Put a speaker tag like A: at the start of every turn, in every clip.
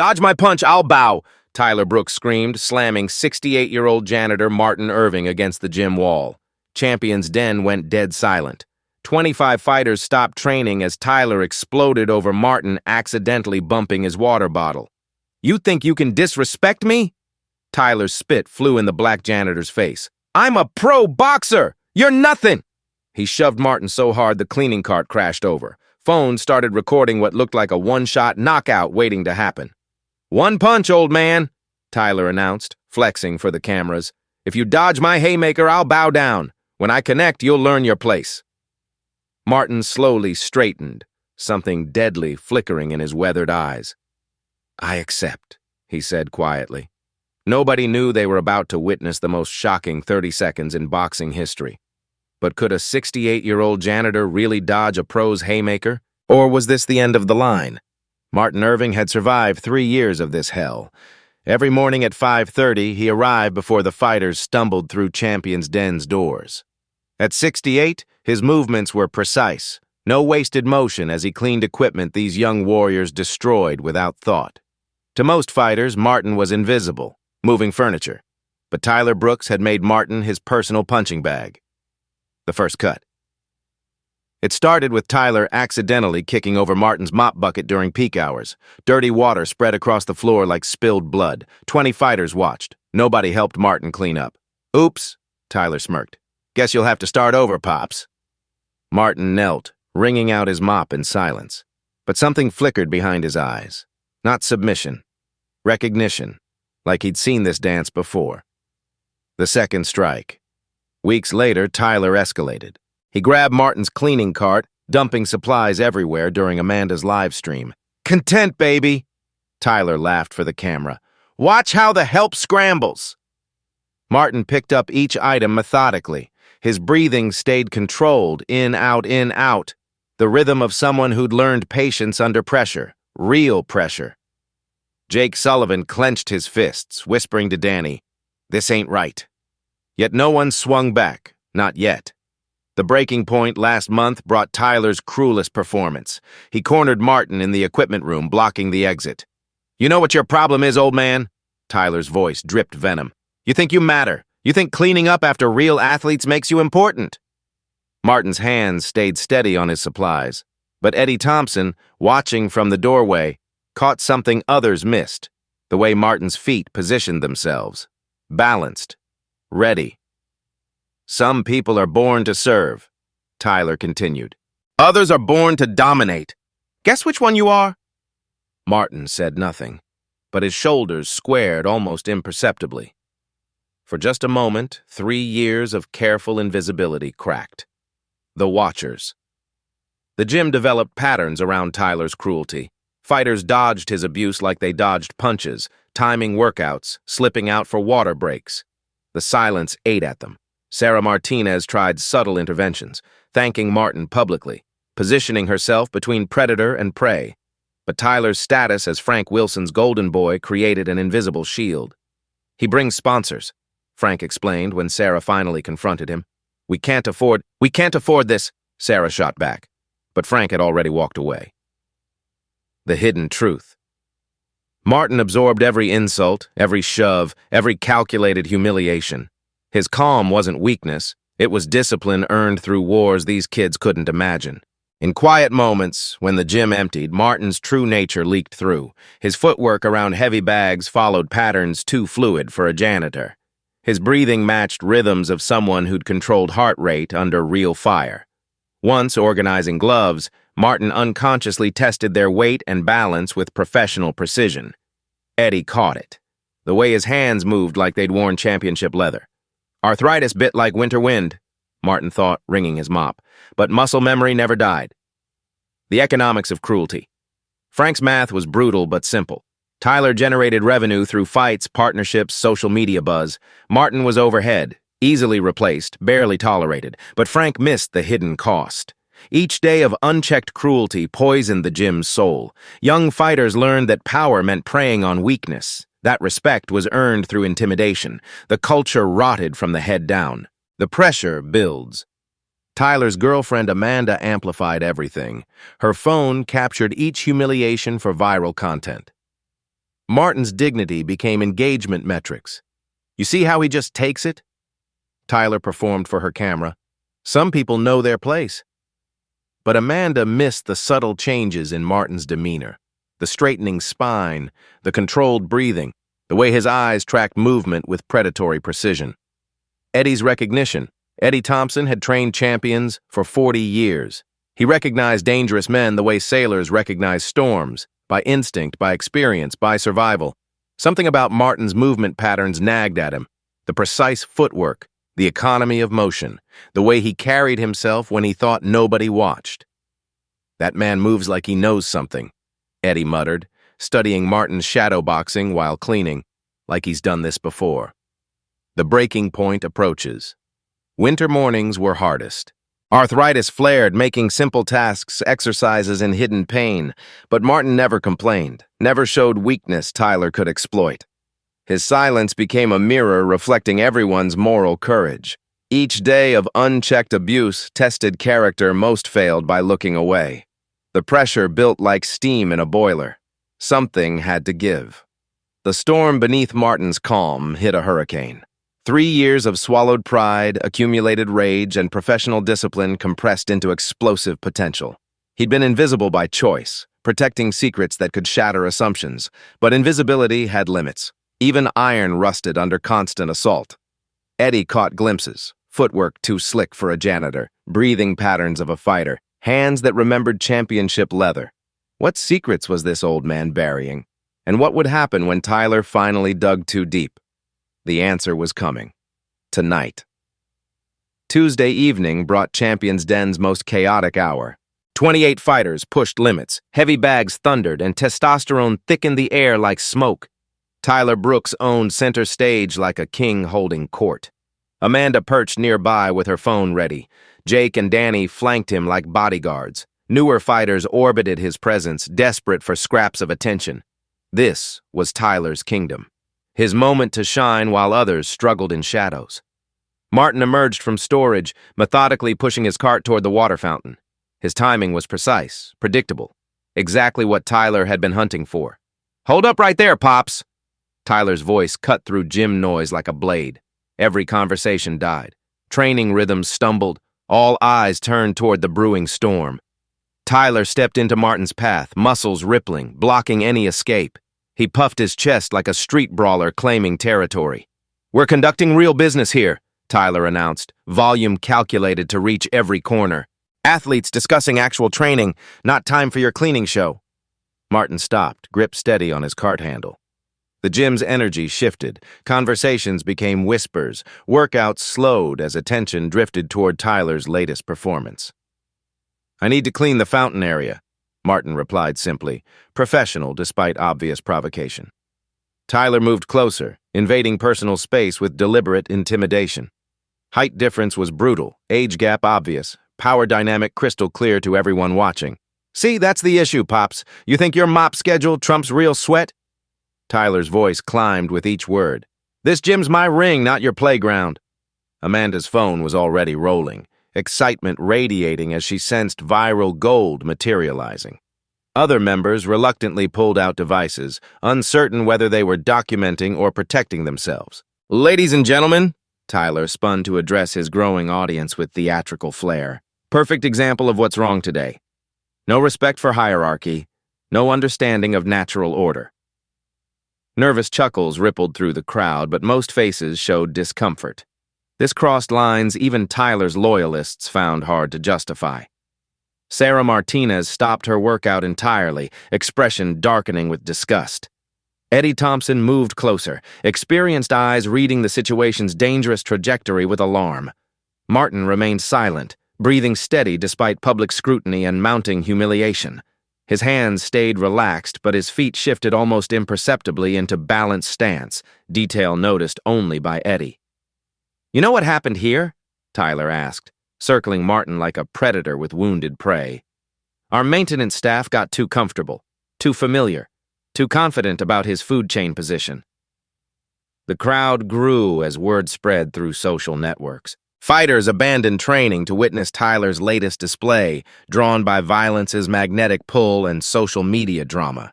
A: Dodge my punch, I'll bow, Tyler Brooks screamed, slamming 68-year-old janitor Martin Irving against the gym wall. Champion's Den went dead silent. 25 fighters stopped training as Tyler exploded over Martin accidentally bumping his water bottle. You think you can disrespect me? Tyler's spit flew in the black janitor's face. I'm a pro boxer! You're nothing! He shoved Martin so hard the cleaning cart crashed over. Phones started recording what looked like a one-shot knockout waiting to happen. One punch, old man, Tyler announced, flexing for the cameras. If you dodge my haymaker, I'll bow down. When I connect, you'll learn your place. Martin slowly straightened, something deadly flickering in his weathered eyes. I accept, he said quietly. Nobody knew they were about to witness the most shocking 30 seconds in boxing history. But could a 68-year-old janitor really dodge a pro's haymaker? Or was this the end of the line? Martin Irving had survived 3 years of this hell. Every morning at 5:30, he arrived before the fighters stumbled through Champion's Den's doors. At 68, his movements were precise. No wasted motion as he cleaned equipment these young warriors destroyed without thought. To most fighters, Martin was invisible, moving furniture. But Tyler Brooks had made Martin his personal punching bag. The first cut. It started with Tyler accidentally kicking over Martin's mop bucket during peak hours. Dirty water spread across the floor like spilled blood. 20 fighters watched. Nobody helped Martin clean up. Oops, Tyler smirked. Guess you'll have to start over, Pops. Martin knelt, wringing out his mop in silence. But something flickered behind his eyes. Not submission. Recognition. Like he'd seen this dance before. The second strike. Weeks later, Tyler escalated. He grabbed Martin's cleaning cart, dumping supplies everywhere during Amanda's live stream. Content, baby! Tyler laughed for the camera. Watch how the help scrambles! Martin picked up each item methodically. His breathing stayed controlled, in, out, the rhythm of someone who'd learned patience under pressure, real pressure. Jake Sullivan clenched his fists, whispering to Danny, "This ain't right." Yet no one swung back, not yet. The breaking point last month brought Tyler's cruelest performance. He cornered Martin in the equipment room, blocking the exit. You know what your problem is, old man? Tyler's voice dripped venom. You think you matter. You think cleaning up after real athletes makes you important. Martin's hands stayed steady on his supplies, but Eddie Thompson, watching from the doorway, caught something others missed, the way Martin's feet positioned themselves. Balanced. Ready. Some people are born to serve, Tyler continued. Others are born to dominate. Guess which one you are? Martin said nothing, but his shoulders squared almost imperceptibly. For just a moment, 3 years of careful invisibility cracked. The Watchers. The gym developed patterns around Tyler's cruelty. Fighters dodged his abuse like they dodged punches, timing workouts, slipping out for water breaks. The silence ate at them. Sarah Martinez tried subtle interventions, thanking Martin publicly, positioning herself between predator and prey. But Tyler's status as Frank Wilson's golden boy created an invisible shield. He brings sponsors, Frank explained when Sarah finally confronted him. We can't afford this, Sarah shot back. But Frank had already walked away. The hidden truth. Martin absorbed every insult, every shove, every calculated humiliation. His calm wasn't weakness, it was discipline earned through wars these kids couldn't imagine. In quiet moments, when the gym emptied, Martin's true nature leaked through. His footwork around heavy bags followed patterns too fluid for a janitor. His breathing matched rhythms of someone who'd controlled heart rate under real fire. Once organizing gloves, Martin unconsciously tested their weight and balance with professional precision. Eddie caught it. The way his hands moved like they'd worn championship leather. Arthritis bit like winter wind, Martin thought, wringing his mop, but muscle memory never died. The economics of cruelty. Frank's math was brutal but simple. Tyler generated revenue through fights, partnerships, social media buzz. Martin was overhead, easily replaced, barely tolerated, but Frank missed the hidden cost. Each day of unchecked cruelty poisoned the gym's soul. Young fighters learned that power meant preying on weakness. That respect was earned through intimidation. The culture rotted from the head down. The pressure builds. Tyler's girlfriend Amanda amplified everything. Her phone captured each humiliation for viral content. Martin's dignity became engagement metrics. You see how he just takes it? Tyler performed for her camera. Some people know their place. But Amanda missed the subtle changes in Martin's demeanor. The straightening spine, the controlled breathing, the way his eyes tracked movement with predatory precision. Eddie's recognition. Eddie Thompson had trained champions for 40 years. He recognized dangerous men the way sailors recognize storms, by instinct, by experience, by survival. Something about Martin's movement patterns nagged at him. The precise footwork, the economy of motion, the way he carried himself when he thought nobody watched. "That man moves like he knows something," Eddie muttered, studying Martin's shadowboxing while cleaning, like he's done this before. The breaking point approaches. Winter mornings were hardest. Arthritis flared, making simple tasks exercises in hidden pain, but Martin never complained, never showed weakness Tyler could exploit. His silence became a mirror reflecting everyone's moral courage. Each day of unchecked abuse tested character most failed by looking away. The pressure built like steam in a boiler. Something had to give. The storm beneath Martin's calm hit a hurricane. 3 years of swallowed pride, accumulated rage, and professional discipline compressed into explosive potential. He'd been invisible by choice, protecting secrets that could shatter assumptions, but invisibility had limits. Even iron rusted under constant assault. Eddie caught glimpses, footwork too slick for a janitor, breathing patterns of a fighter, hands that remembered championship leather. What secrets was this old man burying? And what would happen when Tyler finally dug too deep? The answer was coming. Tonight. Tuesday evening brought Champions Den's most chaotic hour. 28 fighters pushed limits, heavy bags thundered, and testosterone thickened the air like smoke. Tyler Brooks owned center stage like a king holding court. Amanda perched nearby with her phone ready. Jake and Danny flanked him like bodyguards. Newer fighters orbited his presence, desperate for scraps of attention. This was Tyler's kingdom. His moment to shine while others struggled in shadows. Martin emerged from storage, methodically pushing his cart toward the water fountain. His timing was precise, predictable. Exactly what Tyler had been hunting for. "Hold up right there, Pops!" Tyler's voice cut through gym noise like a blade. Every conversation died. Training rhythms stumbled. All eyes turned toward the brewing storm. Tyler stepped into Martin's path, muscles rippling, blocking any escape. He puffed his chest like a street brawler claiming territory. "We're conducting real business here," Tyler announced, volume calculated to reach every corner. "Athletes discussing actual training, not time for your cleaning show." Martin stopped, grip steady on his cart handle. The gym's energy shifted. Conversations became whispers. Workouts slowed as attention drifted toward Tyler's latest performance. "I need to clean the fountain area," Martin replied simply, professional despite obvious provocation. Tyler moved closer, invading personal space with deliberate intimidation. Height difference was brutal, age gap obvious, power dynamic crystal clear to everyone watching. "See, that's the issue, Pops. You think your mop schedule trumps real sweat?" Tyler's voice climbed with each word. "This gym's my ring, not your playground." Amanda's phone was already rolling, excitement radiating as she sensed viral gold materializing. Other members reluctantly pulled out devices, uncertain whether they were documenting or protecting themselves. "Ladies and gentlemen," Tyler spun to address his growing audience with theatrical flair. "Perfect example of what's wrong today. No respect for hierarchy, no understanding of natural order." Nervous chuckles rippled through the crowd, but most faces showed discomfort. This crossed lines even Tyler's loyalists found hard to justify. Sarah Martinez stopped her workout entirely, expression darkening with disgust. Eddie Thompson moved closer, experienced eyes reading the situation's dangerous trajectory with alarm. Martin remained silent, breathing steady despite public scrutiny and mounting humiliation. His hands stayed relaxed, but his feet shifted almost imperceptibly into balanced stance, detail noticed only by Eddie. "You know what happened here?" Tyler asked, circling Martin like a predator with wounded prey. "Our maintenance staff got too comfortable, too familiar, too confident about his food chain position." The crowd grew as word spread through social networks. Fighters abandoned training to witness Tyler's latest display, drawn by violence's magnetic pull and social media drama.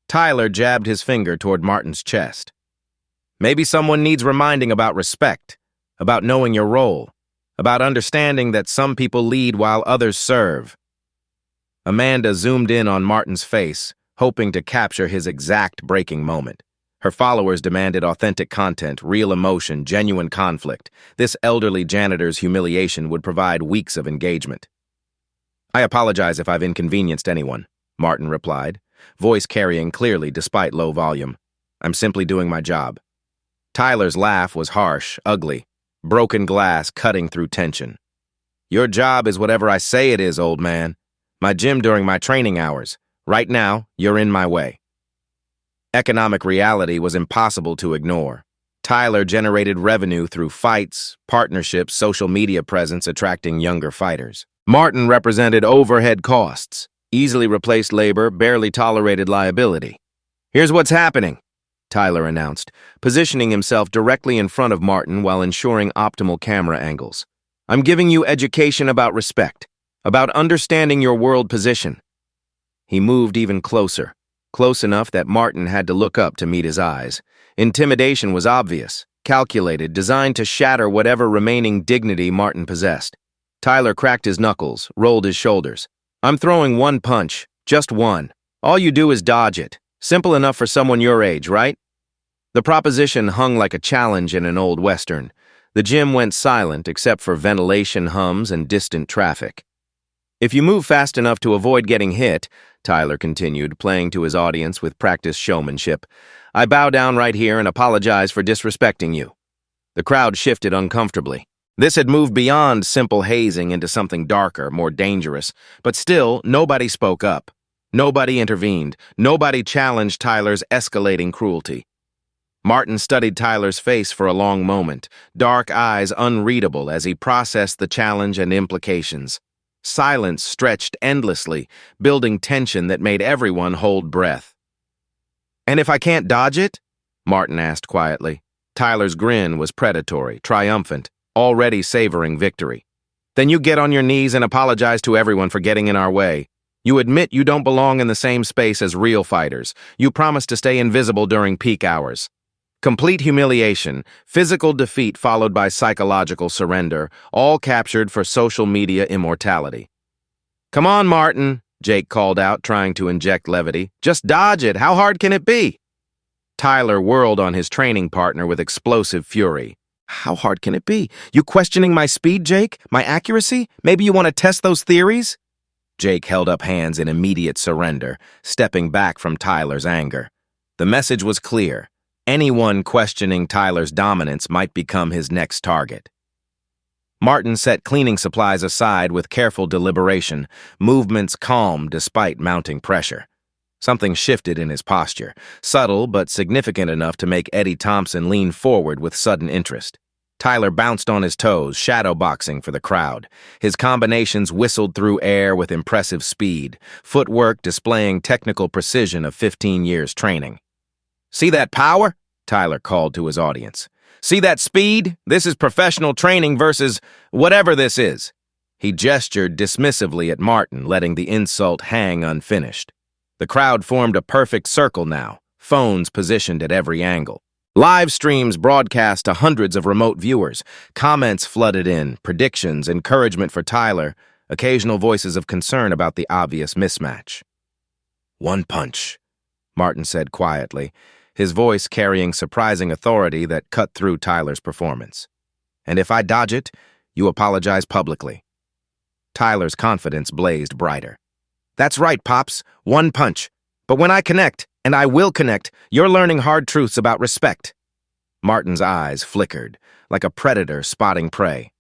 A: Tyler jabbed his finger toward Martin's chest. Maybe someone needs reminding about respect, about knowing your role, about understanding that some people lead while others serve. Amanda zoomed in on Martin's face, hoping to capture his exact breaking moment. Her followers demanded authentic content, real emotion, genuine conflict. This elderly janitor's humiliation would provide weeks of engagement. "I apologize if I've inconvenienced anyone," Martin replied, voice carrying clearly despite low volume. "I'm simply doing my job." Tyler's laugh was harsh, ugly, broken glass cutting through tension. "Your job is whatever I say it is, old man. My gym during my training hours. Right now, you're in my way." Economic reality was impossible to ignore. Tyler generated revenue through fights, partnerships, social media presence attracting younger fighters. Martin represented overhead costs, easily replaced labor, barely tolerated liability. "Here's what's happening," Tyler announced, positioning himself directly in front of Martin while ensuring optimal camera angles. "I'm giving you education about respect, about understanding your world position." He moved even closer, close enough that Martin had to look up to meet his eyes. Intimidation was obvious, calculated, designed to shatter whatever remaining dignity Martin possessed. Tyler cracked his knuckles, rolled his shoulders. "I'm throwing one punch, just one. All you do is dodge it. Simple enough for someone your age, right?" The proposition hung like a challenge in an old western. The gym went silent except for ventilation hums and distant traffic. "If you move fast enough to avoid getting hit," Tyler continued, playing to his audience with practiced showmanship, "I bow down right here and apologize for disrespecting you." The crowd shifted uncomfortably. This had moved beyond simple hazing into something darker, more dangerous, but still, nobody spoke up. Nobody intervened. Nobody challenged Tyler's escalating cruelty. Martin studied Tyler's face for a long moment, dark eyes unreadable as he processed the challenge and implications. Silence stretched endlessly, building tension that made everyone hold breath. "And if I can't dodge it?" Martin asked quietly. Tyler's grin was predatory, triumphant, already savoring victory. "Then you get on your knees and apologize to everyone for getting in our way. You admit you don't belong in the same space as real fighters. You promise to stay invisible during peak hours." Complete humiliation, physical defeat followed by psychological surrender, all captured for social media immortality. "Come on, Martin," Jake called out, trying to inject levity. "Just dodge it. How hard can it be?" Tyler whirled on his training partner with explosive fury. "How hard can it be? You questioning my speed, Jake? My accuracy? Maybe you want to test those theories?" Jake held up hands in immediate surrender, stepping back from Tyler's anger. The message was clear. Anyone questioning Tyler's dominance might become his next target. Martin set cleaning supplies aside with careful deliberation, movements calm despite mounting pressure. Something shifted in his posture, subtle but significant enough to make Eddie Thompson lean forward with sudden interest. Tyler bounced on his toes, shadowboxing for the crowd. His combinations whistled through air with impressive speed, footwork displaying technical precision of 15 years training. "See that power?" Tyler called to his audience. "See that speed? This is professional training versus whatever this is." He gestured dismissively at Martin, letting the insult hang unfinished. The crowd formed a perfect circle now, phones positioned at every angle. Live streams broadcast to hundreds of remote viewers. Comments flooded in, predictions, encouragement for Tyler, occasional voices of concern about the obvious mismatch. "One punch," Martin said quietly, his voice carrying surprising authority that cut through Tyler's performance. "And if I dodge it, you apologize publicly." Tyler's confidence blazed brighter. "That's right, Pops. One punch. But when I connect, and I will connect, you're learning hard truths about respect." Martin's eyes flickered, like a predator spotting prey.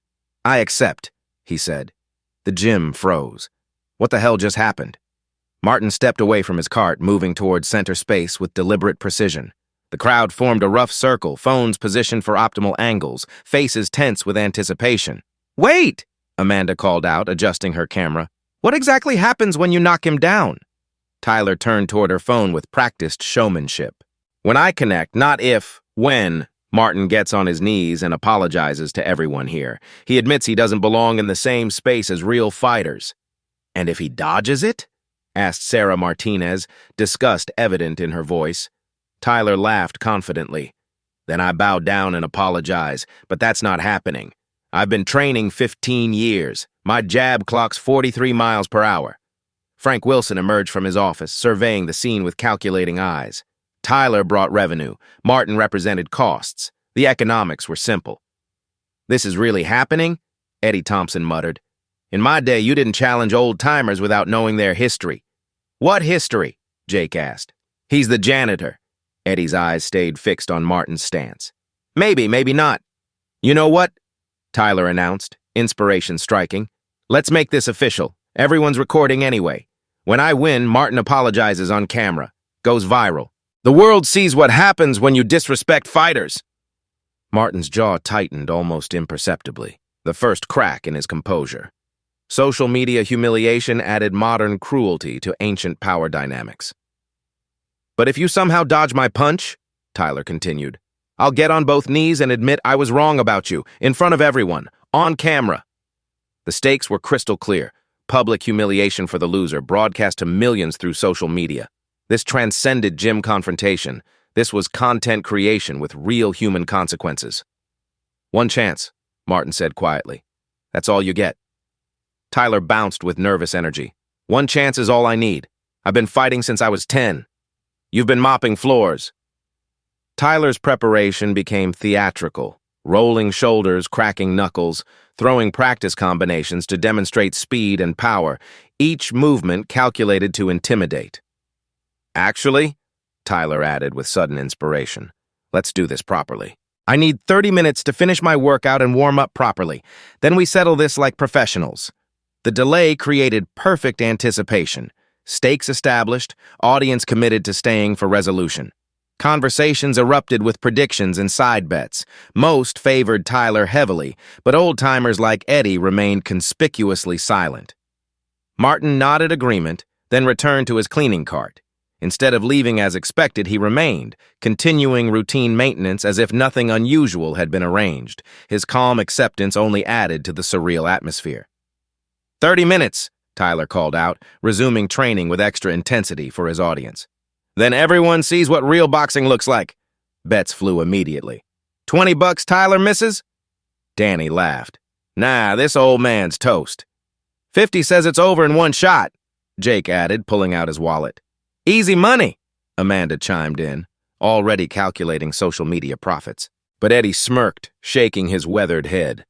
A: "I accept," he said. The gym froze. What the hell just happened? Martin stepped away from his cart, moving towards center space with deliberate precision. The crowd formed a rough circle, phones positioned for optimal angles, faces tense with anticipation. "Wait!" Amanda called out, adjusting her camera. "What exactly happens when you knock him down?" Tyler turned toward her phone with practiced showmanship. "When I connect, not if, when." Martin gets on his knees and apologizes to everyone here. He admits he doesn't belong in the same space as real fighters. "And if he dodges it?" asked Sarah Martinez, disgust evident in her voice. Tyler laughed confidently. Then I bowed down and apologized, but that's not happening. I've been training 15 years. My jab clocks 43 miles per hour. Frank Wilson emerged from his office, surveying the scene with calculating eyes. Tyler brought revenue. Martin represented costs. The economics were simple. This is really happening? Eddie Thompson muttered. In my day, you didn't challenge old-timers without knowing their history. What history? Jake asked. He's the janitor. Eddie's eyes stayed fixed on Martin's stance. Maybe, maybe not. You know what? Tyler announced, inspiration striking. Let's make this official. Everyone's recording anyway. When I win, Martin apologizes on camera. Goes viral. The world sees what happens when you disrespect fighters. Martin's jaw tightened almost imperceptibly, the first crack in his composure. Social media humiliation added modern cruelty to ancient power dynamics. But if you somehow dodge my punch, Tyler continued, I'll get on both knees and admit I was wrong about you, in front of everyone, on camera. The stakes were crystal clear. Public humiliation for the loser, broadcast to millions through social media. This transcended gym confrontation. This was content creation with real human consequences. One chance, Martin said quietly. That's all you get. Tyler bounced with nervous energy. One chance is all I need. I've been fighting since I was 10. You've been mopping floors. Tyler's preparation became theatrical, rolling shoulders, cracking knuckles, throwing practice combinations to demonstrate speed and power, each movement calculated to intimidate. Actually, Tyler added with sudden inspiration, let's do this properly. I need 30 minutes to finish my workout and warm up properly. Then we settle this like professionals. The delay created perfect anticipation. Stakes established, audience committed to staying for resolution. Conversations erupted with predictions and side bets. Most favored Tyler heavily, but old-timers like Eddie remained conspicuously silent. Martin nodded agreement, then returned to his cleaning cart. Instead of leaving as expected, he remained, continuing routine maintenance as if nothing unusual had been arranged. His calm acceptance only added to the surreal atmosphere. 30 minutes, Tyler called out, resuming training with extra intensity for his audience. Then everyone sees what real boxing looks like. Bets flew immediately. $20 Tyler misses? Danny laughed. Nah, this old man's toast. 50 says it's over in one shot, Jake added, pulling out his wallet. Easy money, Amanda chimed in, already calculating social media profits. But Eddie smirked, shaking his weathered head.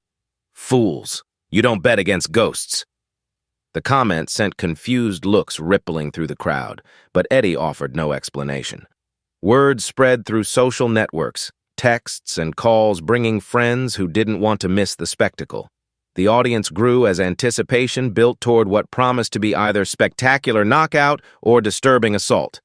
A: Fools, you don't bet against ghosts. The comment sent confused looks rippling through the crowd, but Eddie offered no explanation. Word spread through social networks, texts and calls bringing friends who didn't want to miss the spectacle. The audience grew as anticipation built toward what promised to be either spectacular knockout or disturbing assault.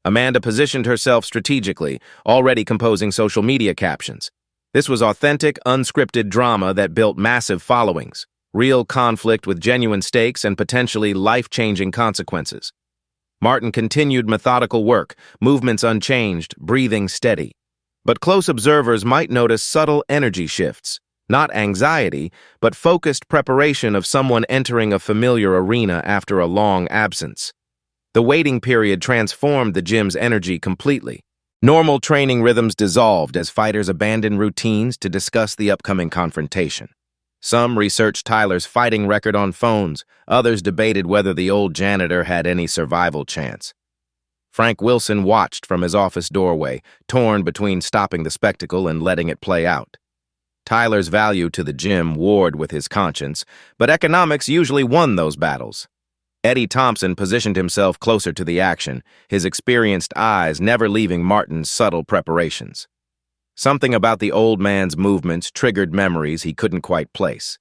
A: Amanda positioned herself strategically, already composing social media captions. This was authentic, unscripted drama that built massive followings. Real conflict with genuine stakes and potentially life-changing consequences. Martin continued methodical work, movements unchanged, breathing steady. But close observers might notice subtle energy shifts, not anxiety, but focused preparation of someone entering a familiar arena after a long absence. The waiting period transformed the gym's energy completely. Normal training rhythms dissolved as fighters abandoned routines to discuss the upcoming confrontation. Some researched Tyler's fighting record on phones, others debated whether the old janitor had any survival chance. Frank Wilson watched from his office doorway, torn between stopping the spectacle and letting it play out. Tyler's value to the gym warred with his conscience, but economics usually won those battles. Eddie Thompson positioned himself closer to the action, his experienced eyes never leaving Martin's subtle preparations. Something about the old man's movements triggered memories he couldn't quite place.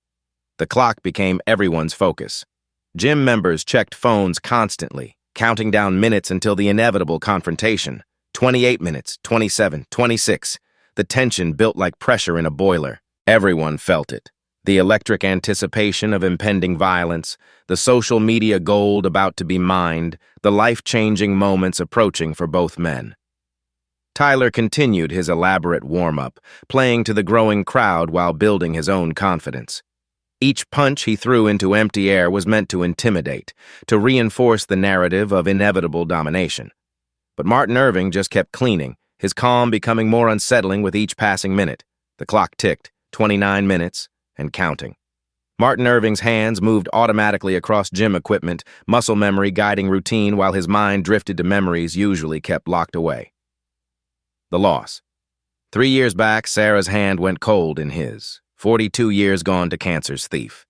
A: The clock became everyone's focus. Gym members checked phones constantly, counting down minutes until the inevitable confrontation. 28 minutes, 27, 26. The tension built like pressure in a boiler. Everyone felt it. The electric anticipation of impending violence, the social media gold about to be mined, the life-changing moments approaching for both men. Tyler continued his elaborate warm-up, playing to the growing crowd while building his own confidence. Each punch he threw into empty air was meant to intimidate, to reinforce the narrative of inevitable domination. But Martin Irving just kept cleaning, his calm becoming more unsettling with each passing minute. The clock ticked, 29 minutes, and counting. Martin Irving's hands moved automatically across gym equipment, muscle memory guiding routine while his mind drifted to memories usually kept locked away. The loss. 3 years back, Sarah's hand went cold in his. 42 years gone to cancer's thief.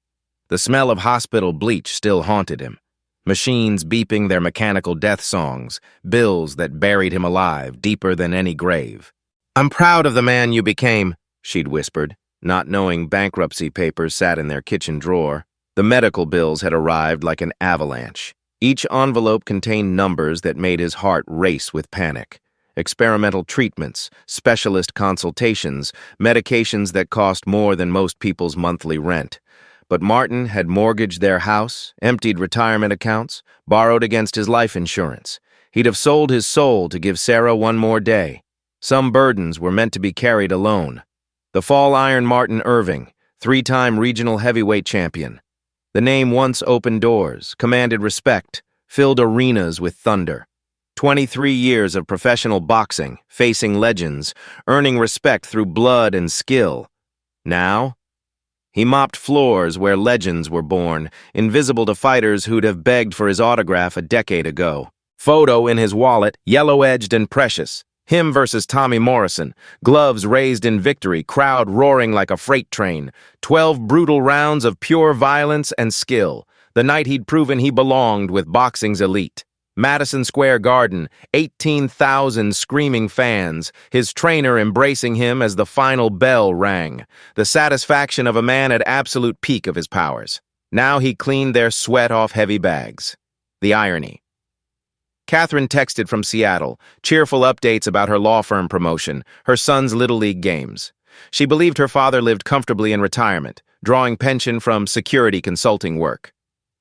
A: The smell of hospital bleach still haunted him. Machines beeping their mechanical death songs, bills that buried him alive, deeper than any grave. "I'm proud of the man you became," she'd whispered, not knowing bankruptcy papers sat in their kitchen drawer. The medical bills had arrived like an avalanche. Each envelope contained numbers that made his heart race with panic. Experimental treatments, specialist consultations, medications that cost more than most people's monthly rent. But Martin had mortgaged their house, emptied retirement accounts, borrowed against his life insurance. He'd have sold his soul to give Sarah one more day. Some burdens were meant to be carried alone. The Fall Iron Martin Irving, 3-time regional heavyweight champion. The name once opened doors, commanded respect, filled arenas with thunder. 23 years of professional boxing, facing legends, earning respect through blood and skill. Now, he mopped floors where legends were born, invisible to fighters who'd have begged for his autograph a decade ago. Photo in his wallet, yellow-edged and precious. Him versus Tommy Morrison, gloves raised in victory, crowd roaring like a freight train. 12 brutal rounds of pure violence and skill. The night he'd proven he belonged with boxing's elite. Madison Square Garden, 18,000 screaming fans, his trainer embracing him as the final bell rang, the satisfaction of a man at absolute peak of his powers. Now he cleaned their sweat off heavy bags. The irony. Catherine texted from Seattle, cheerful updates about her law firm promotion, her son's Little League games. She believed her father lived comfortably in retirement, drawing pension from security consulting work.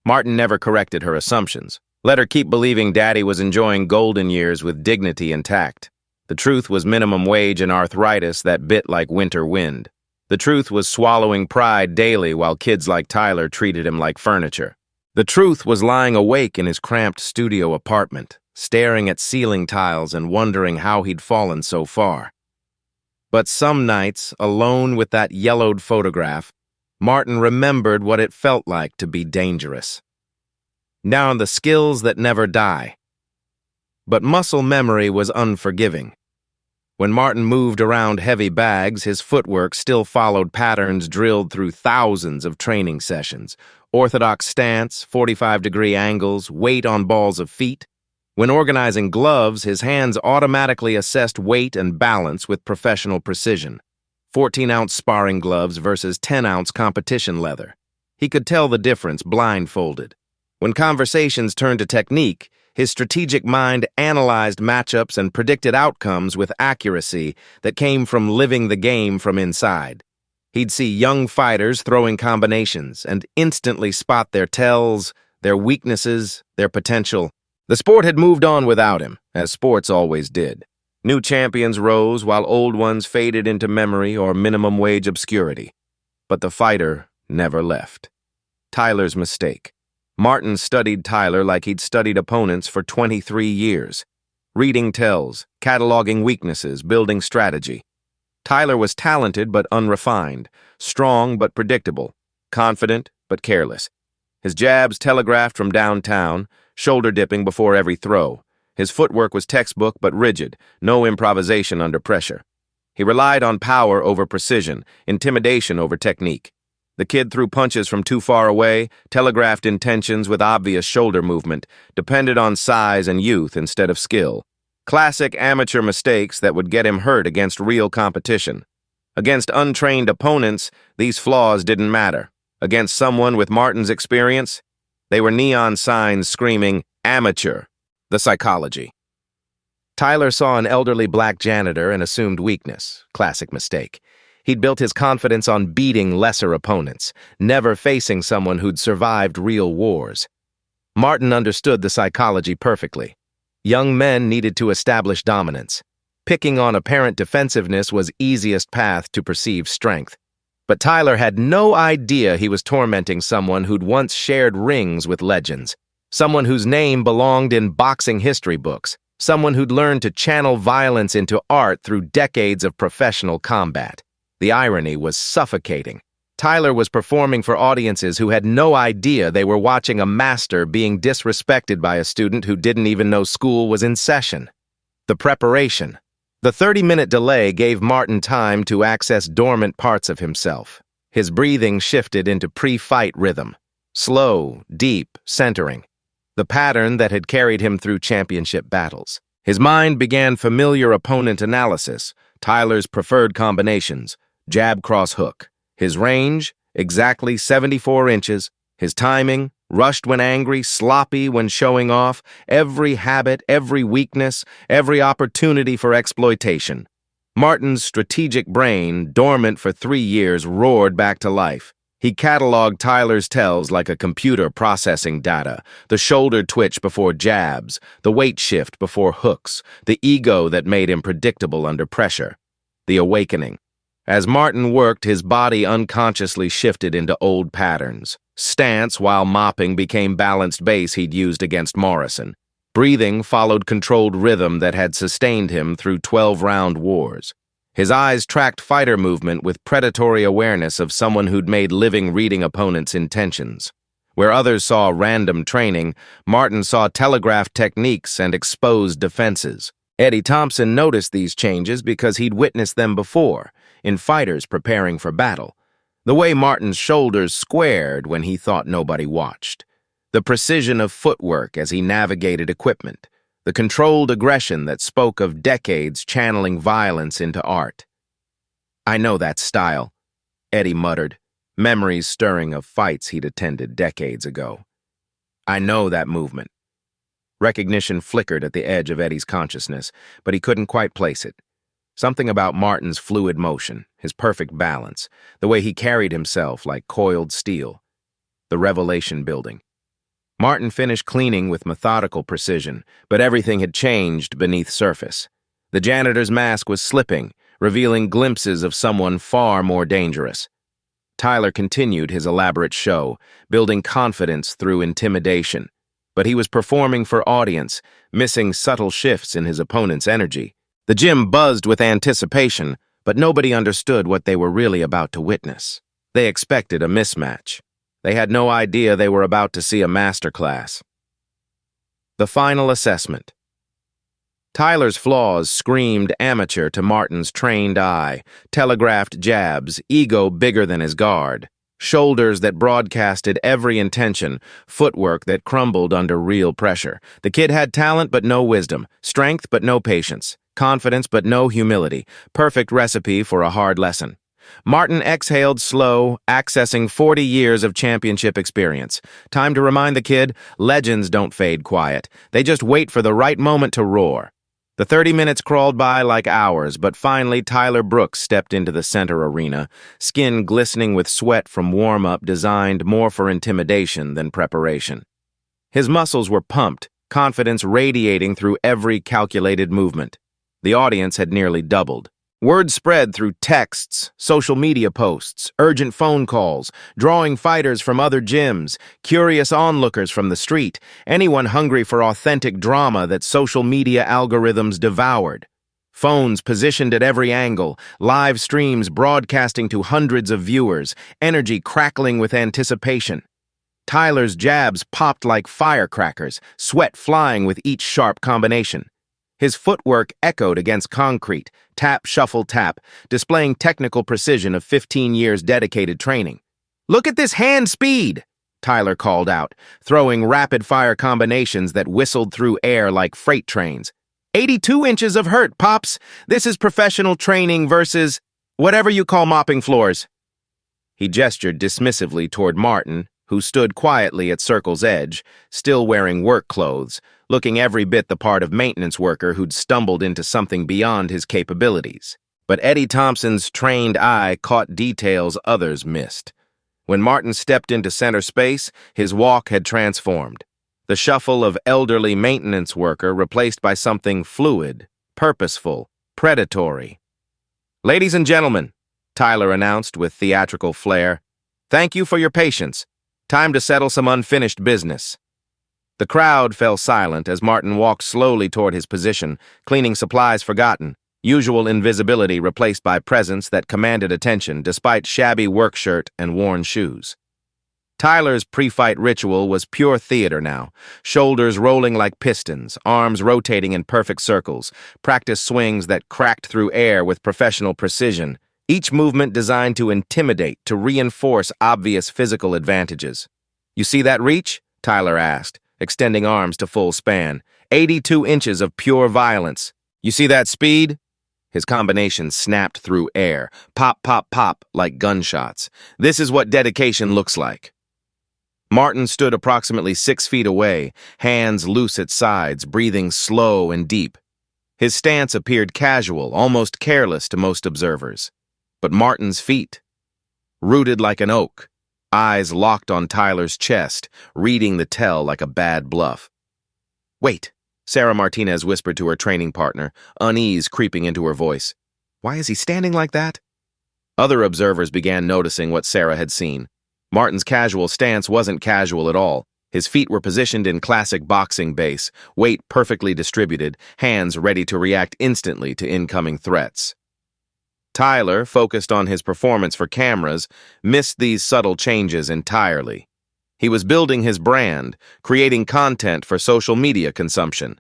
A: Martin never corrected her assumptions. Let her keep believing Daddy was enjoying golden years with dignity intact. The truth was minimum wage and arthritis that bit like winter wind. The truth was swallowing pride daily while kids like Tyler treated him like furniture. The truth was lying awake in his cramped studio apartment, staring at ceiling tiles and wondering how he'd fallen so far. But some nights, alone with that yellowed photograph, Martin remembered what it felt like to be dangerous. Now the skills that never die. But muscle memory was unforgiving. When Martin moved around heavy bags, his footwork still followed patterns drilled through thousands of training sessions. Orthodox stance, 45-degree angles, weight on balls of feet. When organizing gloves, his hands automatically assessed weight and balance with professional precision. 14-ounce sparring gloves versus 10-ounce competition leather. He could tell the difference blindfolded. When conversations turned to technique, his strategic mind analyzed matchups and predicted outcomes with accuracy that came from living the game from inside. He'd see young fighters throwing combinations and instantly spot their tells, their weaknesses, their potential. The sport had moved on without him, as sports always did. New champions rose while old ones faded into memory or minimum wage obscurity. But the fighter never left. Tyler's mistake. Martin studied Tyler like he'd studied opponents for 23 years. Reading tells, cataloging weaknesses, building strategy. Tyler was talented but unrefined, strong but predictable, confident but careless. His jabs telegraphed from downtown, shoulder dipping before every throw. His footwork was textbook but rigid, no improvisation under pressure. He relied on power over precision, intimidation over technique. The kid threw punches from too far away, telegraphed intentions with obvious shoulder movement, depended on size and youth instead of skill. Classic amateur mistakes that would get him hurt against real competition. Against untrained opponents, these flaws didn't matter. Against someone with Martin's experience, they were neon signs screaming, "Amateur." The psychology. Tyler saw an elderly black janitor and assumed weakness. Classic mistake. He'd built his confidence on beating lesser opponents, never facing someone who'd survived real wars. Martin understood the psychology perfectly. Young men needed to establish dominance. Picking on apparent defensiveness was easiest path to perceived strength. But Tyler had no idea he was tormenting someone who'd once shared rings with legends, someone whose name belonged in boxing history books, someone who'd learned to channel violence into art through decades of professional combat. The irony was suffocating. Tyler was performing for audiences who had no idea they were watching a master being disrespected by a student who didn't even know school was in session. The preparation. The 30-minute delay gave Martin time to access dormant parts of himself. His breathing shifted into pre-fight rhythm. Slow, deep, centering. The pattern that had carried him through championship battles. His mind began familiar opponent analysis, Tyler's preferred combinations, jab, cross, hook. His range, exactly 74 inches. His timing, rushed when angry, sloppy when showing off. Every habit, every weakness, every opportunity for exploitation. Martin's strategic brain, dormant for 3 years, roared back to life. He cataloged Tyler's tells like a computer processing data. The shoulder twitch before jabs, the weight shift before hooks, the ego that made him predictable under pressure. The awakening. As Martin worked, his body unconsciously shifted into old patterns. Stance while mopping became balanced base he'd used against Morrison. Breathing followed controlled rhythm that had sustained him through 12-round wars. His eyes tracked fighter movement with predatory awareness of someone who'd made living reading opponents' intentions. Where others saw random training, Martin saw telegraphed techniques and exposed defenses. Eddie Thompson noticed these changes because he'd witnessed them before, in fighters preparing for battle. The way Martin's shoulders squared when he thought nobody watched. The precision of footwork as he navigated equipment. The controlled aggression that spoke of decades channeling violence into art. "I know that style," Eddie muttered, memories stirring of fights he'd attended decades ago. "I know that movement." Recognition flickered at the edge of Eddie's consciousness, but he couldn't quite place it. Something about Martin's fluid motion, his perfect balance, the way he carried himself like coiled steel. The revelation building. Martin finished cleaning with methodical precision, but everything had changed beneath surface. The janitor's mask was slipping, revealing glimpses of someone far more dangerous. Tyler continued his elaborate show, building confidence through intimidation. But he was performing for audience, missing subtle shifts in his opponent's energy. The gym buzzed with anticipation, but nobody understood what they were really about to witness. They expected a mismatch. They had no idea they were about to see a masterclass. The final assessment. Tyler's flaws screamed amateur to Martin's trained eye, telegraphed jabs, ego bigger than his guard, shoulders that broadcasted every intention, footwork that crumbled under real pressure. The kid had talent but no wisdom, strength but no patience, confidence but no humility, perfect recipe for a hard lesson. Martin exhaled slow, accessing 40 years of championship experience. Time to remind the kid, legends don't fade quiet. They just wait for the right moment to roar. The 30 minutes crawled by like hours, but finally Tyler Brooks stepped into the center arena, skin glistening with sweat from warm-up designed more for intimidation than preparation. His muscles were pumped, confidence radiating through every calculated movement. The audience had nearly doubled. Word spread through texts, social media posts, urgent phone calls, drawing fighters from other gyms, curious onlookers from the street, anyone hungry for authentic drama that social media algorithms devoured. Phones positioned at every angle, live streams broadcasting to hundreds of viewers, energy crackling with anticipation. Tyler's jabs popped like firecrackers, sweat flying with each sharp combination. His footwork echoed against concrete, tap, shuffle, tap, displaying technical precision of 15 years dedicated training. "Look at this hand speed," Tyler called out, throwing rapid-fire combinations that whistled through air like freight trains. 82 inches of hurt, Pops. This is professional training versus whatever you call mopping floors." He gestured dismissively toward Martin, who stood quietly at circle's edge, still wearing work clothes, looking every bit the part of maintenance worker who'd stumbled into something beyond his capabilities. But Eddie Thompson's trained eye caught details others missed. When Martin stepped into center space, his walk had transformed. The shuffle of elderly maintenance worker replaced by something fluid, purposeful, predatory. "Ladies and gentlemen," Tyler announced with theatrical flair. "Thank you for your patience. Time to settle some unfinished business." The crowd fell silent as Martin walked slowly toward his position, cleaning supplies forgotten, usual invisibility replaced by presence that commanded attention despite shabby work shirt and worn shoes. Tyler's pre-fight ritual was pure theater now, shoulders rolling like pistons, arms rotating in perfect circles, practice swings that cracked through air with professional precision, each movement designed to intimidate, to reinforce obvious physical advantages. "You see that reach?" Tyler asked, extending arms to full span. 82 inches of pure violence. "You see that speed?" His combination snapped through air, pop, pop, pop, like gunshots. "This is what dedication looks like." Martin stood approximately 6 feet away, hands loose at sides, breathing slow and deep. His stance appeared casual, almost careless to most observers. But Martin's feet, rooted like an oak, eyes locked on Tyler's chest, reading the tell like a bad bluff. "Wait," Sarah Martinez whispered to her training partner, unease creeping into her voice. "Why is he standing like that?" Other observers began noticing what Sarah had seen. Martin's casual stance wasn't casual at all. His feet were positioned in classic boxing base, weight perfectly distributed, hands ready to react instantly to incoming threats. Tyler, focused on his performance for cameras, missed these subtle changes entirely. He was building his brand, creating content for social media consumption.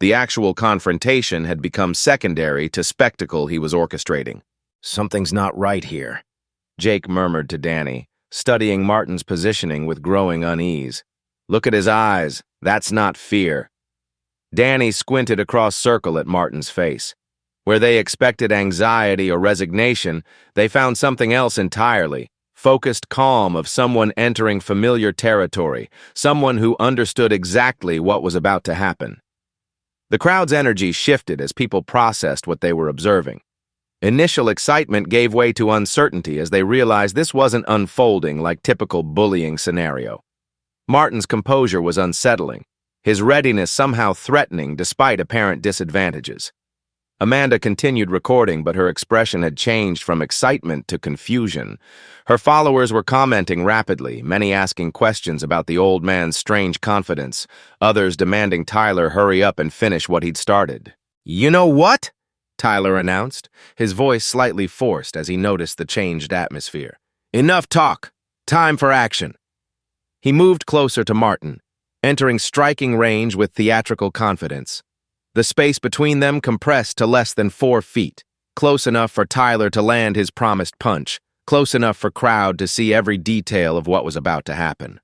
A: The actual confrontation had become secondary to spectacle he was orchestrating. "Something's not right here," Jake murmured to Danny, studying Martin's positioning with growing unease. "Look at his eyes. That's not fear." Danny squinted across circle at Martin's face. Where they expected anxiety or resignation, they found something else entirely. Focused calm of someone entering familiar territory, someone who understood exactly what was about to happen. The crowd's energy shifted as people processed what they were observing. Initial excitement gave way to uncertainty as they realized this wasn't unfolding like typical bullying scenario. Martin's composure was unsettling, his readiness somehow threatening despite apparent disadvantages. Amanda continued recording, but her expression had changed from excitement to confusion. Her followers were commenting rapidly, many asking questions about the old man's strange confidence, others demanding Tyler hurry up and finish what he'd started. "You know what?" Tyler announced, his voice slightly forced as he noticed the changed atmosphere. "Enough talk. Time for action." He moved closer to Martin, entering striking range with theatrical confidence. The space between them compressed to less than 4 feet, close enough for Tyler to land his promised punch, close enough for crowd to see every detail of what was about to happen.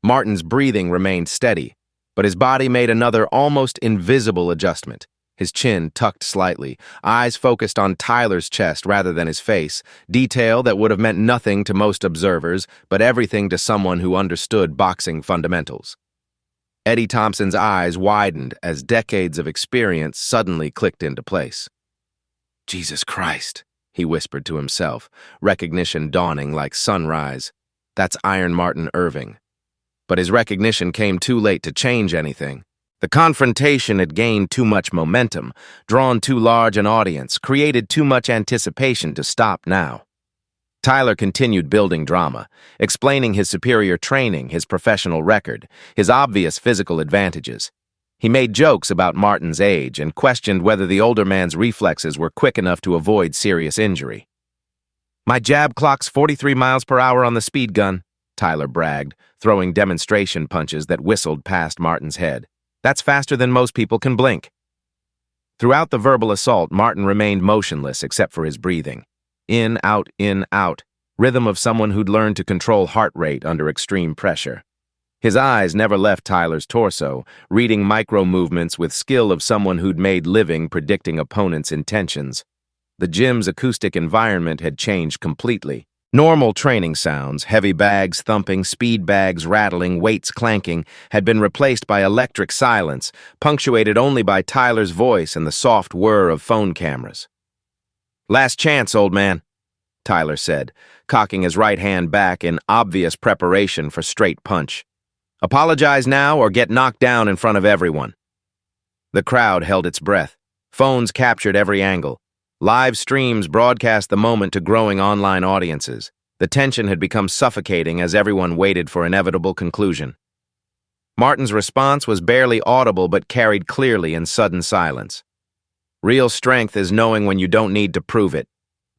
A: Martin's breathing remained steady, but his body made another almost invisible adjustment. His chin tucked slightly, eyes focused on Tyler's chest rather than his face, detail that would have meant nothing to most observers, but everything to someone who understood boxing fundamentals. Eddie Thompson's eyes widened as decades of experience suddenly clicked into place. "Jesus Christ," he whispered to himself, recognition dawning like sunrise. That's Iron Martin Irving. But his recognition came too late to change anything. The confrontation had gained too much momentum, drawn too large an audience, created too much anticipation to stop now. Tyler continued building drama, explaining his superior training, his professional record, his obvious physical advantages. He made jokes about Martin's age and questioned whether the older man's reflexes were quick enough to avoid serious injury. "My jab clocks 43 miles per hour on the speed gun," Tyler bragged, throwing demonstration punches that whistled past Martin's head. "That's faster than most people can blink." Throughout the verbal assault, Martin remained motionless except for his breathing. In, out, rhythm of someone who'd learned to control heart rate under extreme pressure. His eyes never left Tyler's torso, reading micro-movements with skill of someone who'd made living predicting opponents' intentions. The gym's acoustic environment had changed completely. Normal training sounds, heavy bags thumping, speed bags rattling, weights clanking, had been replaced by electric silence, punctuated only by Tyler's voice and the soft whir of phone cameras. "Last chance, old man," Tyler said, cocking his right hand back in obvious preparation for straight punch. "Apologize now or get knocked down in front of everyone." The crowd held its breath. Phones captured every angle. Live streams broadcast the moment to growing online audiences. The tension had become suffocating as everyone waited for inevitable conclusion. Martin's response was barely audible but carried clearly in sudden silence. "Real strength is knowing when you don't need to prove it."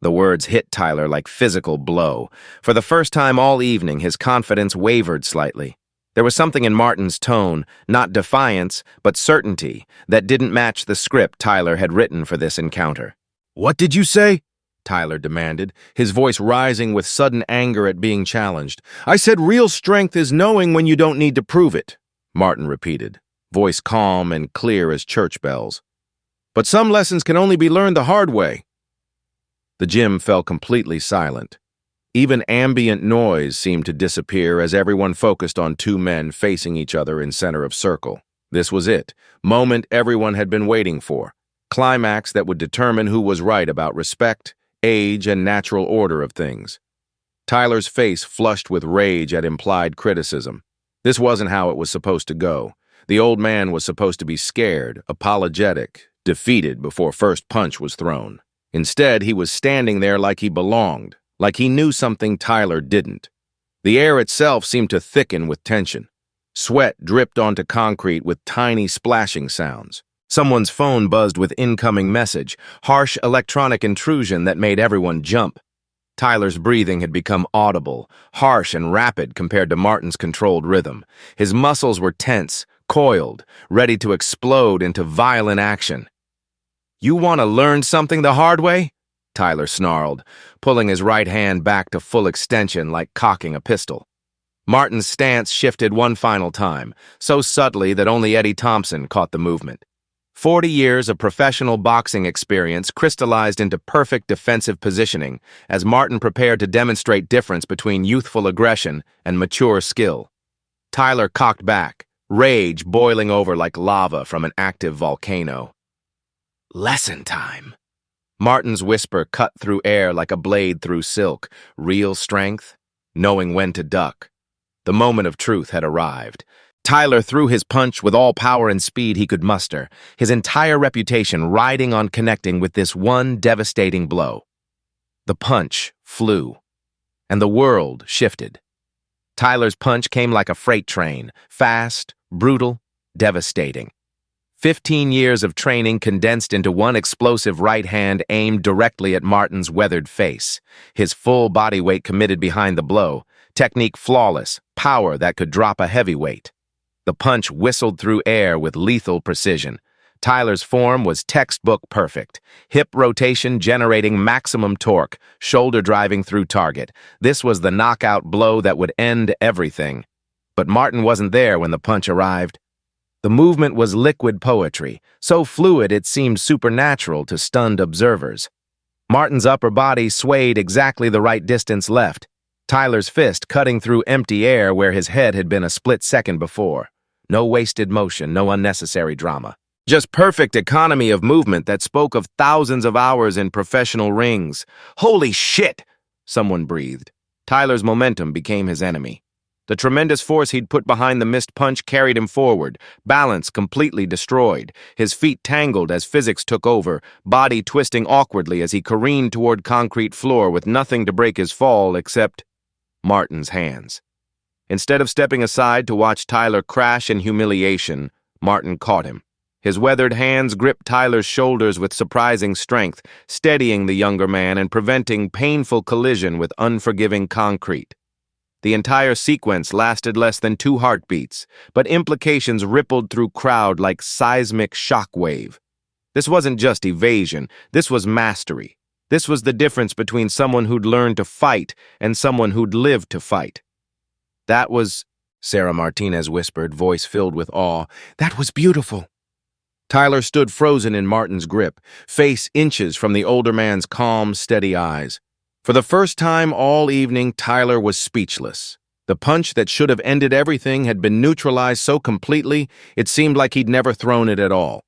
A: The words hit Tyler like physical blow. For the first time all evening, his confidence wavered slightly. There was something in Martin's tone, not defiance, but certainty, that didn't match the script Tyler had written for this encounter. "What did you say?" Tyler demanded, his voice rising with sudden anger at being challenged. "I said real strength is knowing when you don't need to prove it," Martin repeated, voice calm and clear as church bells. "But some lessons can only be learned the hard way." The gym fell completely silent. Even ambient noise seemed to disappear as everyone focused on two men facing each other in center of circle. This was it, moment everyone had been waiting for. Climax that would determine who was right about respect, age, and natural order of things. Tyler's face flushed with rage at implied criticism. This wasn't how it was supposed to go. The old man was supposed to be scared, apologetic, defeated before first punch was thrown. Instead, he was standing there like he belonged, like he knew something Tyler didn't. The air itself seemed to thicken with tension. Sweat dripped onto concrete with tiny splashing sounds. Someone's phone buzzed with incoming message, harsh electronic intrusion that made everyone jump. Tyler's breathing had become audible, harsh and rapid compared to Martin's controlled rhythm. His muscles were tense, coiled, ready to explode into violent action. "You want to learn something the hard way?" Tyler snarled, pulling his right hand back to full extension like cocking a pistol. Martin's stance shifted one final time, so subtly that only Eddie Thompson caught the movement. 40 years of professional boxing experience crystallized into perfect defensive positioning as Martin prepared to demonstrate difference between youthful aggression and mature skill. Tyler cocked back, rage boiling over like lava from an active volcano. "Lesson time." Martin's whisper cut through air like a blade through silk. Real strength, knowing when to duck. The moment of truth had arrived. Tyler threw his punch with all power and speed he could muster, his entire reputation riding on connecting with this one devastating blow. The punch flew, and the world shifted. Tyler's punch came like a freight train, fast, brutal, devastating. 15 years of training condensed into one explosive right hand aimed directly at Martin's weathered face, his full body weight committed behind the blow, technique flawless, power that could drop a heavyweight. The punch whistled through air with lethal precision. Tyler's form was textbook perfect. Hip rotation generating maximum torque, shoulder driving through target. This was the knockout blow that would end everything. But Martin wasn't there when the punch arrived. The movement was liquid poetry, so fluid it seemed supernatural to stunned observers. Martin's upper body swayed exactly the right distance left, Tyler's fist cutting through empty air where his head had been a split second before. No wasted motion, no unnecessary drama. Just perfect economy of movement that spoke of thousands of hours in professional rings. "Holy shit!" someone breathed. Tyler's momentum became his enemy. The tremendous force he'd put behind the missed punch carried him forward, balance completely destroyed, his feet tangled as physics took over, body twisting awkwardly as he careened toward concrete floor with nothing to break his fall except Martin's hands. Instead of stepping aside to watch Tyler crash in humiliation, Martin caught him. His weathered hands gripped Tyler's shoulders with surprising strength, steadying the younger man and preventing painful collision with unforgiving concrete. The entire sequence lasted less than 2 heartbeats, but implications rippled through crowd like seismic shockwave. This wasn't just evasion, this was mastery. This was the difference between someone who'd learned to fight and someone who'd lived to fight. "That was," Sarah Martinez whispered, voice filled with awe, "that was beautiful." Tyler stood frozen in Martin's grip, face inches from the older man's calm, steady eyes. For the first time all evening, Tyler was speechless. The punch that should have ended everything had been neutralized so completely, it seemed like he'd never thrown it at all.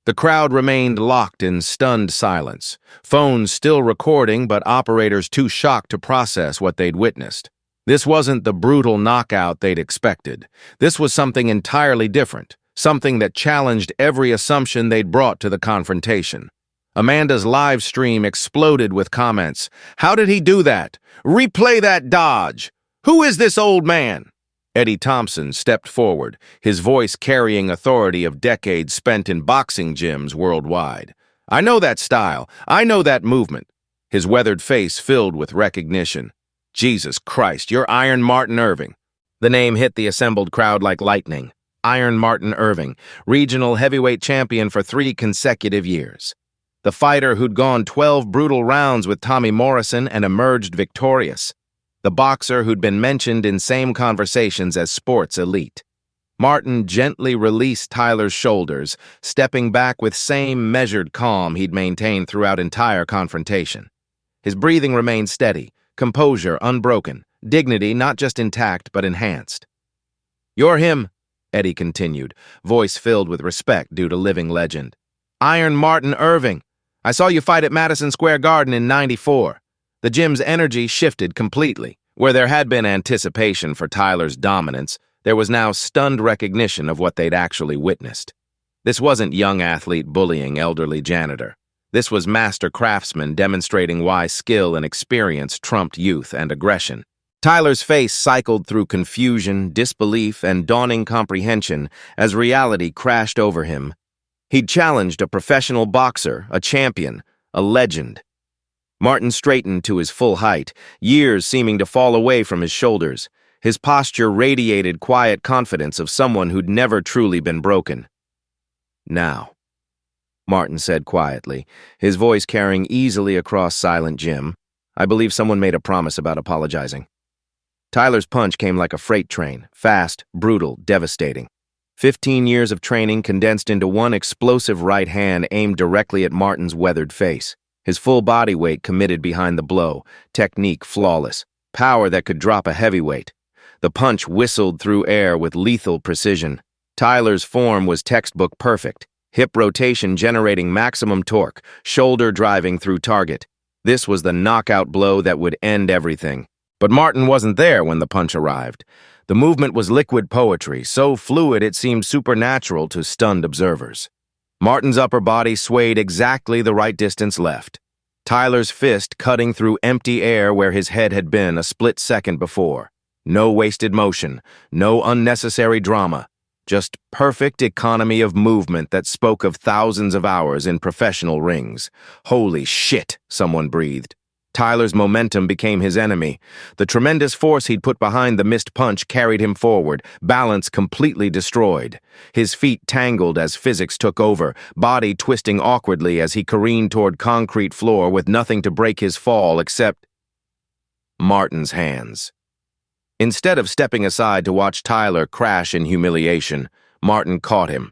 A: The crowd remained locked in stunned silence, phones still recording but operators too shocked to process what they'd witnessed. This wasn't the brutal knockout they'd expected. This was something entirely different, something that challenged every assumption they'd brought to the confrontation. Amanda's live stream exploded with comments. How did he do that? Replay that dodge! Who is this old man? Eddie Thompson stepped forward, his voice carrying authority of decades spent in boxing gyms worldwide. I know that style. I know that movement. His weathered face filled with recognition. Jesus Christ, you're Iron Martin Irving. The name hit the assembled crowd like lightning. Iron Martin Irving, regional heavyweight champion for 3 consecutive years. The fighter who'd gone 12 brutal rounds with Tommy Morrison and emerged victorious. The boxer who'd been mentioned in same conversations as sports elite. Martin gently released Tyler's shoulders, stepping back with same measured calm he'd maintained throughout entire confrontation. His breathing remained steady, composure unbroken, dignity not just intact but enhanced. You're him, Eddie continued, voice filled with respect due to living legend. Iron Martin Irving. I saw you fight at Madison Square Garden in '94. The gym's energy shifted completely. Where there had been anticipation for Tyler's dominance, there was now stunned recognition of what they'd actually witnessed. This wasn't young athlete bullying elderly janitor. This was master craftsman demonstrating why skill and experience trumped youth and aggression. Tyler's face cycled through confusion, disbelief, and dawning comprehension as reality crashed over him. He'd challenged a professional boxer, a champion, a legend. Martin straightened to his full height, years seeming to fall away from his shoulders. His posture radiated quiet confidence of someone who'd never truly been broken. Now, Martin said quietly, his voice carrying easily across silent gym, I believe someone made a promise about apologizing. Tyler's punch came like a freight train, fast, brutal, devastating. 15 years of training condensed into one explosive right hand aimed directly at Martin's weathered face. His full body weight committed behind the blow, technique flawless, power that could drop a heavyweight. The punch whistled through air with lethal precision. Tyler's form was textbook perfect, hip rotation generating maximum torque, shoulder driving through target. This was the knockout blow that would end everything. But Martin wasn't there when the punch arrived. The movement was liquid poetry, so fluid it seemed supernatural to stunned observers. Martin's upper body swayed exactly the right distance left. Tyler's fist cutting through empty air where his head had been a split second before. No wasted motion, no unnecessary drama, just perfect economy of movement that spoke of thousands of hours in professional rings. Holy shit, someone breathed. Tyler's momentum became his enemy. The tremendous force he'd put behind the missed punch carried him forward, balance completely destroyed. His feet tangled as physics took over, body twisting awkwardly as he careened toward concrete floor with nothing to break his fall except Martin's hands. Instead of stepping aside to watch Tyler crash in humiliation, Martin caught him.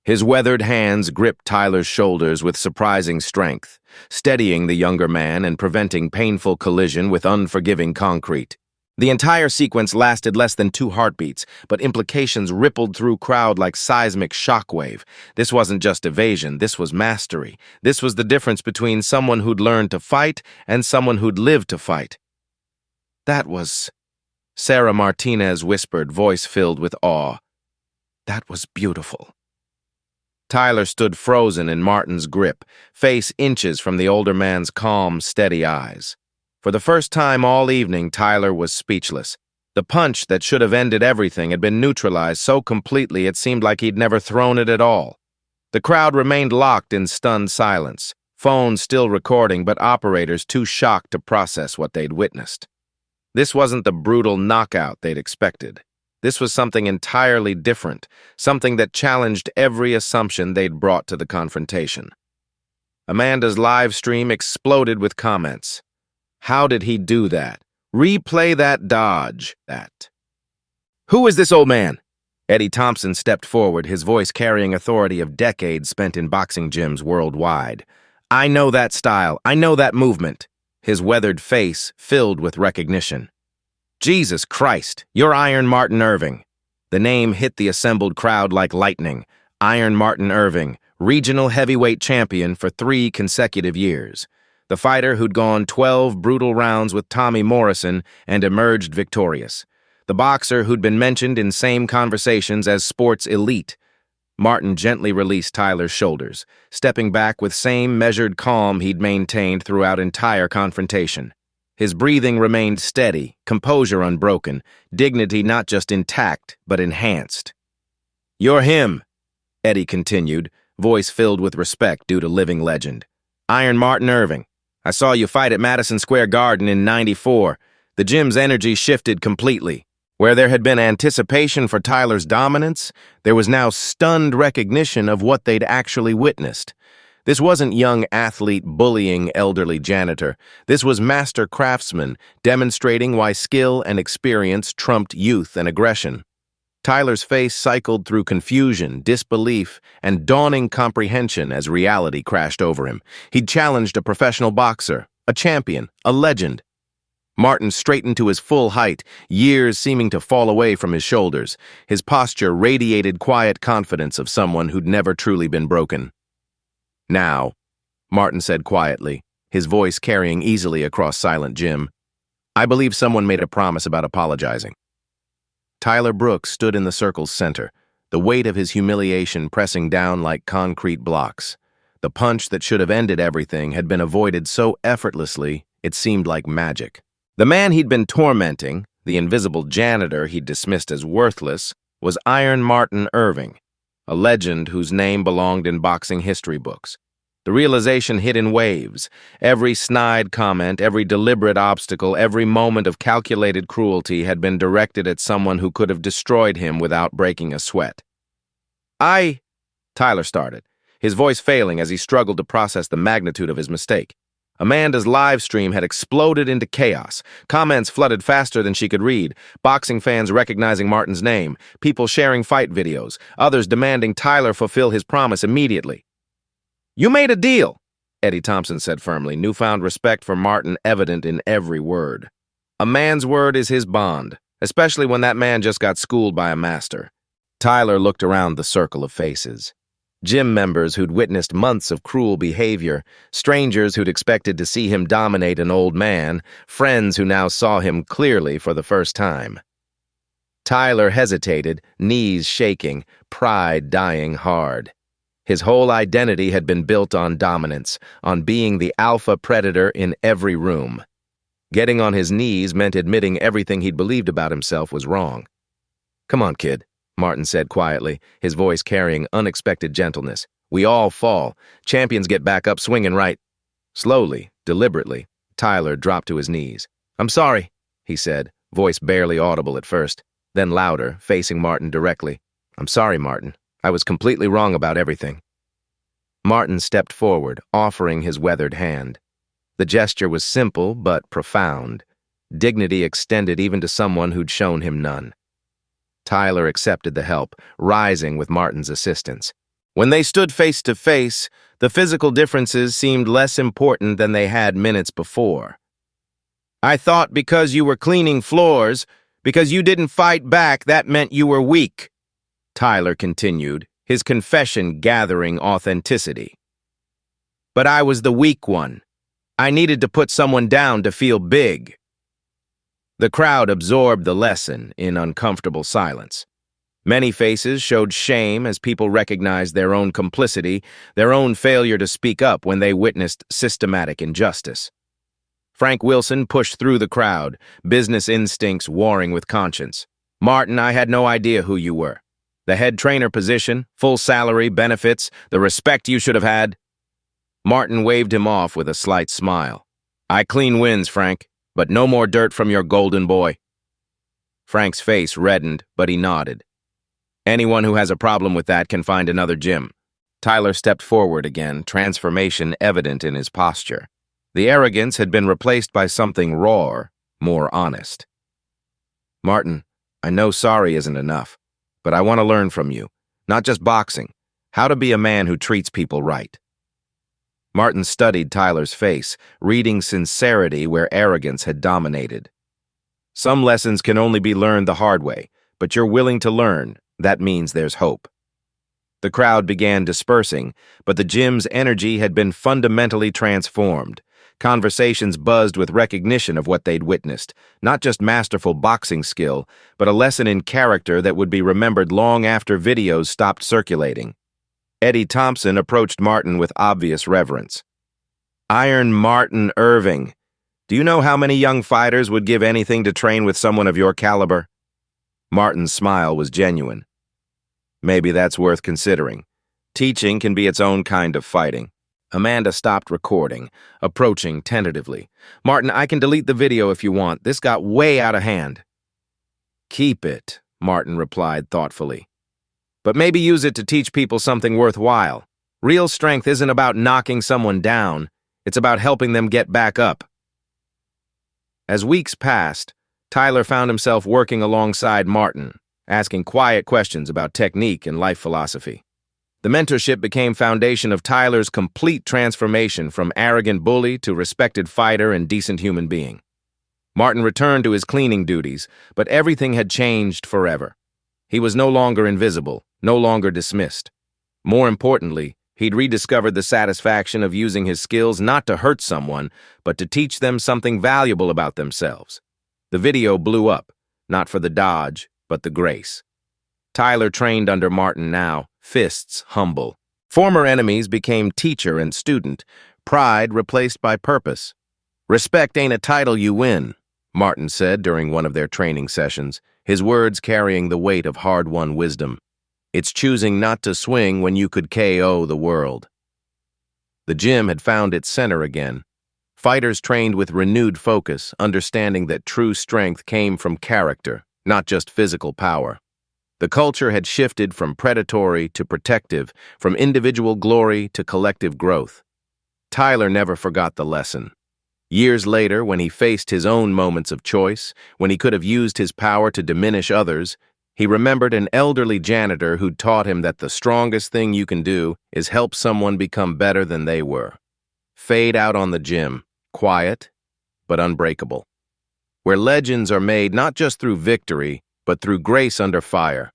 A: His weathered hands gripped Tyler's shoulders with surprising strength, steadying the younger man and preventing painful collision with unforgiving concrete. The entire sequence lasted less than 2 heartbeats, but implications rippled through crowd like seismic shockwave. This wasn't just evasion, this was mastery. This was the difference between someone who'd learned to fight and someone who'd lived to fight. That was... Sarah Martinez whispered, voice filled with awe. That was beautiful. Tyler stood frozen in Martin's grip, face inches from the older man's calm, steady eyes. For the first time all evening, Tyler was speechless. The punch that should have ended everything had been neutralized so completely it seemed like he'd never thrown it at all. The crowd remained locked in stunned silence, phones still recording but operators too shocked to process what they'd witnessed. This wasn't the brutal knockout they'd expected. This was something entirely different, something that challenged every assumption they'd brought to the confrontation. Amanda's live stream exploded with comments. How did he do that? Replay that dodge. That. Who is this old man? Eddie Thompson stepped forward, his voice carrying authority of decades spent in boxing gyms worldwide. I know that style. I know that movement. His weathered face filled with recognition. Jesus Christ, you're Iron Martin Irving. The name hit the assembled crowd like lightning. Iron Martin Irving, regional heavyweight champion for 3 consecutive years. The fighter who'd gone 12 brutal rounds with Tommy Morrison and emerged victorious. The boxer who'd been mentioned in same conversations as sports elite. Martin gently released Tyler's shoulders, stepping back with same measured calm he'd maintained throughout entire confrontation. His breathing remained steady, composure unbroken, dignity not just intact, but enhanced. "You're him," Eddie continued, voice filled with respect due to living legend. "Iron Martin Irving. I saw you fight at Madison Square Garden in '94. The gym's energy shifted completely. Where there had been anticipation for Tyler's dominance, there was now stunned recognition of what they'd actually witnessed. This wasn't young athlete bullying elderly janitor. This was master craftsman demonstrating why skill and experience trumped youth and aggression. Tyler's face cycled through confusion, disbelief, and dawning comprehension as reality crashed over him. He'd challenged a professional boxer, a champion, a legend. Martin straightened to his full height, years seeming to fall away from his shoulders. His posture radiated quiet confidence of someone who'd never truly been broken. "Now," Martin said quietly, his voice carrying easily across silent gym, "I believe someone made a promise about apologizing." Tyler Brooks stood in the circle's center, the weight of his humiliation pressing down like concrete blocks. The punch that should have ended everything had been avoided so effortlessly it seemed like magic. The man he'd been tormenting, the invisible janitor he'd dismissed as worthless, was Iron Martin Irving, a legend whose name belonged in boxing history books. The realization hit in waves. Every snide comment, every deliberate obstacle, every moment of calculated cruelty had been directed at someone who could have destroyed him without breaking a sweat. Tyler started, his voice failing as he struggled to process the magnitude of his mistake. Amanda's live stream had exploded into chaos. Comments flooded faster than she could read, boxing fans recognizing Martin's name, people sharing fight videos, others demanding Tyler fulfill his promise immediately. "You made a deal," Eddie Thompson said firmly, newfound respect for Martin evident in every word. "A man's word is his bond, especially when that man just got schooled by a master." Tyler looked around the circle of faces. Gym members who'd witnessed months of cruel behavior, strangers who'd expected to see him dominate an old man, friends who now saw him clearly for the first time. Tyler hesitated, knees shaking, pride dying hard. His whole identity had been built on dominance, on being the alpha predator in every room. Getting on his knees meant admitting everything he'd believed about himself was wrong. "Come on, kid," Martin said quietly, his voice carrying unexpected gentleness. "We all fall. Champions get back up swinging right." Slowly, deliberately, Tyler dropped to his knees. "I'm sorry," he said, voice barely audible at first, then louder, facing Martin directly. "I'm sorry, Martin. I was completely wrong about everything." Martin stepped forward, offering his weathered hand. The gesture was simple but profound. Dignity extended even to someone who'd shown him none. Tyler accepted the help, rising with Martin's assistance. When they stood face to face, the physical differences seemed less important than they had minutes before. "I thought because you were cleaning floors, because you didn't fight back, that meant you were weak," Tyler continued, his confession gathering authenticity. "But I was the weak one. I needed to put someone down to feel big." The crowd absorbed the lesson in uncomfortable silence. Many faces showed shame as people recognized their own complicity, their own failure to speak up when they witnessed systematic injustice. Frank Wilson pushed through the crowd, business instincts warring with conscience. "Martin, I had no idea who you were. The head trainer position, full salary, benefits, the respect you should have had." Martin waved him off with a slight smile. "I clean wins, Frank, but no more dirt from your golden boy." Frank's face reddened, but he nodded. "Anyone who has a problem with that can find another gym." Tyler stepped forward again, transformation evident in his posture. The arrogance had been replaced by something rawer, more honest. "Martin, I know sorry isn't enough, but I want to learn from you, not just boxing, how to be a man who treats people right." Martin studied Tyler's face, reading sincerity where arrogance had dominated. "Some lessons can only be learned the hard way, but you're willing to learn. That means there's hope." The crowd began dispersing, but the gym's energy had been fundamentally transformed. Conversations buzzed with recognition of what they'd witnessed, not just masterful boxing skill, but a lesson in character that would be remembered long after videos stopped circulating. Eddie Thompson approached Martin with obvious reverence. "Iron Martin Irving, do you know how many young fighters would give anything to train with someone of your caliber?" Martin's smile was genuine. "Maybe that's worth considering. Teaching can be its own kind of fighting." Amanda stopped recording, approaching tentatively. "Martin, I can delete the video if you want. This got way out of hand." "Keep it," Martin replied thoughtfully. "But maybe use it to teach people something worthwhile. Real strength isn't about knocking someone down. It's about helping them get back up." As weeks passed, Tyler found himself working alongside Martin, asking quiet questions about technique and life philosophy. The mentorship became foundation of Tyler's complete transformation from arrogant bully to respected fighter and decent human being. Martin returned to his cleaning duties, but everything had changed forever. He was no longer invisible, no longer dismissed. More importantly, he'd rediscovered the satisfaction of using his skills not to hurt someone, but to teach them something valuable about themselves. The video blew up, not for the dodge, but the grace. Tyler trained under Martin now, fists humble. Former enemies became teacher and student, pride replaced by purpose. "Respect ain't a title you win," Martin said during one of their training sessions, his words carrying the weight of hard-won wisdom. "It's choosing not to swing when you could KO the world." The gym had found its center again. Fighters trained with renewed focus, understanding that true strength came from character, not just physical power. The culture had shifted from predatory to protective, from individual glory to collective growth. Tyler never forgot the lesson. Years later, when he faced his own moments of choice, when he could have used his power to diminish others, he remembered an elderly janitor who'd taught him that the strongest thing you can do is help someone become better than they were. Fade out on the gym, quiet, but unbreakable. Where legends are made not just through victory, but through grace under fire.